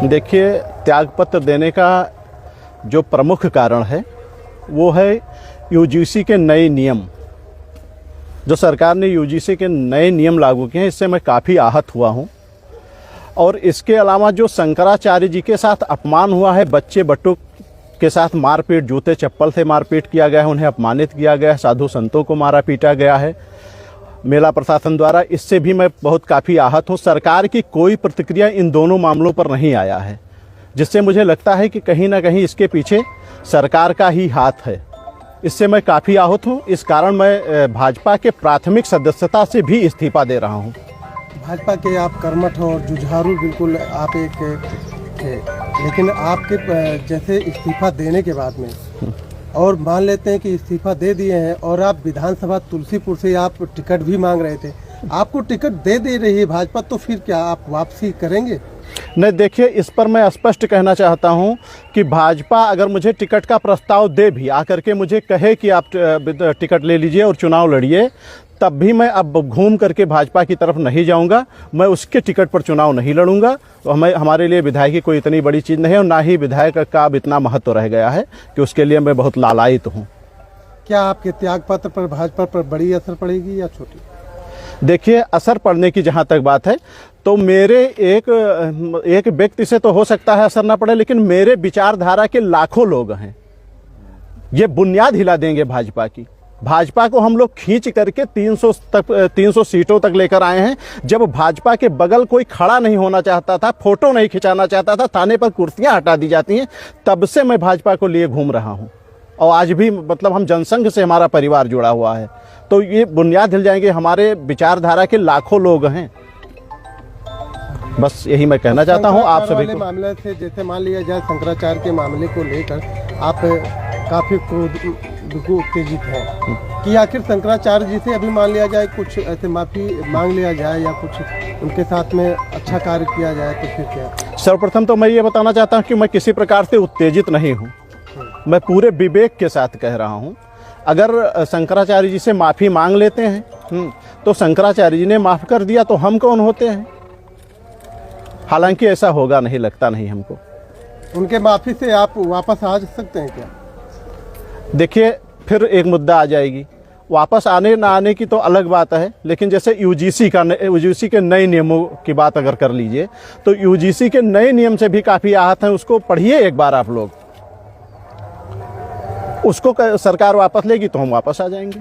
देखिए, त्यागपत्र देने का जो प्रमुख कारण है वो है यूजीसी के नए नियम। जो सरकार ने यूजीसी के नए नियम लागू किए हैं, इससे मैं काफ़ी आहत हुआ हूं। और इसके अलावा जो शंकराचार्य जी के साथ अपमान हुआ है, बच्चे बच्चों के साथ मारपीट, जूते चप्पल से मारपीट किया गया है, उन्हें अपमानित किया गया है, साधु संतों को मारा पीटा गया है मेला प्रशासन द्वारा, इससे भी मैं बहुत काफ़ी आहत हूँ। सरकार की कोई प्रतिक्रिया इन दोनों मामलों पर नहीं आया है, जिससे मुझे लगता है कि कहीं ना कहीं इसके पीछे सरकार का ही हाथ है। इससे मैं काफ़ी आहत हूँ। इस कारण मैं भाजपा के प्राथमिक सदस्यता से भी इस्तीफा दे रहा हूँ। भाजपा के आप कर्मठ और जुझारू बिल्कुल आप एक थे, लेकिन आपके जैसे इस्तीफा देने के बाद में, और मान लेते हैं कि इस्तीफा दे दिए हैं और आप विधानसभा तुलसीपुर से आप टिकट भी मांग रहे थे, आपको टिकट दे रही है भाजपा, तो फिर क्या आप वापसी करेंगे? नहीं, देखिए, इस पर मैं स्पष्ट कहना चाहता हूं कि भाजपा अगर मुझे टिकट का प्रस्ताव दे भी, आकर के मुझे कहे कि आप टिकट ले लीजिए और चुनाव लड़िए, तब भी मैं अब घूम करके भाजपा की तरफ नहीं जाऊंगा। मैं उसके टिकट पर चुनाव नहीं लड़ूंगा। तो हमारे लिए विधायकी कोई इतनी बड़ी चीज़ नहीं है, और ना ही विधायक का अब इतना महत्व रह गया है कि उसके लिए मैं बहुत लालायित हूँ। क्या आपके त्यागपत्र पर भाजपा पर बड़ी असर पड़ेगी या छोटी? देखिए, असर पड़ने की जहाँ तक बात है, तो मेरे एक व्यक्ति से तो हो सकता है असर ना पड़े, लेकिन मेरे विचारधारा के लाखों लोग हैं। ये बुनियाद हिला देंगे भाजपा की। भाजपा को हम लोग खींच करके 300 सीटों तक लेकर आए हैं। जब भाजपा के बगल कोई खड़ा नहीं होना चाहता था, फोटो नहीं खिंचाना चाहता था, थाने पर कुर्सियां हटा दी जाती हैं, तब से मैं भाजपा को लिए घूम रहा हूं। और आज भी मतलब हम जनसंघ से हमारा परिवार जुड़ा हुआ है। तो ये बुनियाद हिल जाएंगे। हमारे विचारधारा के लाखों लोग हैं। बस यही मैं कहना चाहता हूं आप सभी को। मामले से जैसे मान लिया जाए, शंकराचार्य के मामले को लेकर आप काफी उत्तेजित हैं कि आखिर शंकराचार्य जी से अभी मान लिया जाए कुछ ऐसे माफी मांग लिया जाए या कुछ उनके साथ में अच्छा कार्य किया जाए, तो फिर क्या? सर्वप्रथम तो मैं ये बताना चाहता हूं कि मैं किसी प्रकार से उत्तेजित नहीं हूं। मैं पूरे विवेक के साथ कह रहा हूं। अगर शंकराचार्य जी से माफ़ी मांग लेते हैं तो शंकराचार्य जी ने माफ़ कर दिया, तो हम कौन होते हैं? हालांकि ऐसा होगा नहीं, लगता नहीं हमको। उनके माफ़ी से आप वापस आ सकते हैं क्या? देखिए, फिर एक मुद्दा आ जाएगी। वापस आने ना आने की तो अलग बात है, लेकिन जैसे यूजीसी के नए नियमों की बात अगर कर लीजिए, तो यूजीसी के नए नियम से भी काफ़ी आहत हैं। उसको पढ़िए एक बार आप लोग। उसको सरकार वापस लेगी तो हम वापस आ जाएंगे।